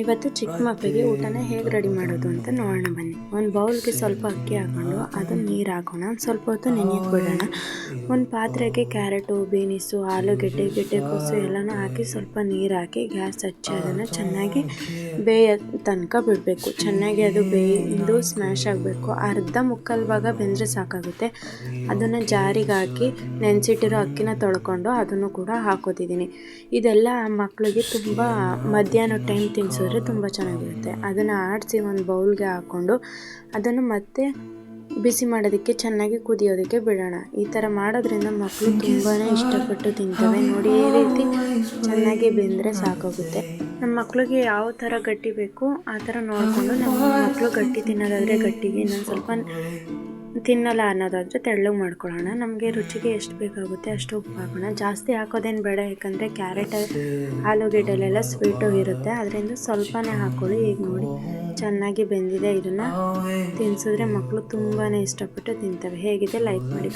ಇವತ್ತು ಚಿಕ್ಕ ಮಕ್ಕಳಿಗೆ ಊಟನ ಹೇಗೆ ರೆಡಿ ಮಾಡೋದು ಅಂತ ನೋಡೋಣ ಬನ್ನಿ. ಒಂದು ಬೌಲ್ಗೆ ಸ್ವಲ್ಪ ಅಕ್ಕಿ ಹಾಕ್ಕೊಂಡು ಅದನ್ನು ನೀರು ಹಾಕೋಣ, ಸ್ವಲ್ಪ ಹೊತ್ತು ನೆನೆಯಕ್ಕೆ ಬಿಡೋಣ. ಒಂದು ಪಾತ್ರೆಗೆ ಕ್ಯಾರೆಟು, ಬೀನಿಸು, ಆಲೂಗೆಡ್ಡೆ, ಗೆಡ್ಡೆಕೋಸು ಎಲ್ಲನೂ ಹಾಕಿ ಸ್ವಲ್ಪ ನೀರು ಹಾಕಿ ಗ್ಯಾಸ್ ಹಚ್ಚಿ ಅದನ್ನು ಚೆನ್ನಾಗಿ ಬೇಯೋ ತನಕ ಬಿಡಬೇಕು. ಚೆನ್ನಾಗಿ ಅದು ಬೇಯ್ದು ಸ್ಮ್ಯಾಶ್ ಆಗಬೇಕು. ಅರ್ಧ ಮುಕ್ಕಾಲು ಭಾಗ ಬೆಂದರೆ ಸಾಕಾಗುತ್ತೆ. ಅದನ್ನು ಜಾರಿಗೆ ಹಾಕಿ ನೆನೆಸಿಟ್ಟಿರೋ ಅಕ್ಕಿನ ತೊಳ್ಕೊಂಡು ಅದನ್ನು ಕೂಡ ಹಾಕೋತಿದ್ದೀನಿ. ಇದೆಲ್ಲ ಮಕ್ಕಳಿಗೆ ತುಂಬ ಮಧ್ಯಾಹ್ನ ಟೈಮ್ ತಿನ್ನಿಸಿದ್ರೆ ತುಂಬ ಚೆನ್ನಾಗಿರುತ್ತೆ. ಅದನ್ನು ಆಡಿಸಿ ಒಂದು ಬೌಲ್ಗೆ ಹಾಕ್ಕೊಂಡು ಅದನ್ನು ಮತ್ತೆ ಬಿಸಿ ಮಾಡೋದಕ್ಕೆ ಚೆನ್ನಾಗಿ ಕುದಿಯೋದಕ್ಕೆ ಬಿಡೋಣ. ಈ ಥರ ಮಾಡೋದ್ರಿಂದ ಮಕ್ಕಳು ತುಂಬಾ ಇಷ್ಟಪಟ್ಟು ತಿಂತವೆ. ನೋಡಿ, ಈ ರೀತಿ ಚೆನ್ನಾಗಿ ಬೆಂದರೆ ಸಾಕಾಗುತ್ತೆ. ನಮ್ಮ ಮಕ್ಕಳಿಗೆ ಯಾವ ಥರ ಗಟ್ಟಿ ಬೇಕು ಆ ಥರ ನೋಡಿಕೊಂಡು, ನಮ್ಮ ಮಕ್ಕಳು ಗಟ್ಟಿ ತಿನ್ನೋದಾದರೆ ಗಟ್ಟಿಗೆ, ಇನ್ನೊಂದು ಸ್ವಲ್ಪ ತಿನ್ನಲ್ಲ ಅನ್ನೋದಾದರೆ ತೆಳ್ಳಗೆ ಮಾಡ್ಕೊಳ್ಳೋಣ. ನಮಗೆ ರುಚಿಗೆ ಎಷ್ಟು ಬೇಕಾಗುತ್ತೆ ಅಷ್ಟು ಉಪ್ಪು ಹಾಕೋಣ. ಜಾಸ್ತಿ ಹಾಕೋದೇನು ಬೇಡ, ಯಾಕಂದರೆ ಕ್ಯಾರೆಟ್, ಆಲೂಗೆಡ್ಡೆಲೆಲ್ಲ ಸ್ವೀಟು ಇರುತ್ತೆ. ಅದರಿಂದ ಸ್ವಲ್ಪನೇ ಹಾಕ್ಕೊಳ್ಳಿ. ಈಗ ನೋಡಿ ಚೆನ್ನಾಗಿ ಬೆಂದಿದೆ. ಇದನ್ನು ತಿನ್ನಿಸಿದ್ರೆ ಮಕ್ಕಳು ತುಂಬಾ ಇಷ್ಟಪಟ್ಟು ತಿಂತವೆ. ಹೇಗಿದೆ ಲೈಕ್ ಮಾಡಿ.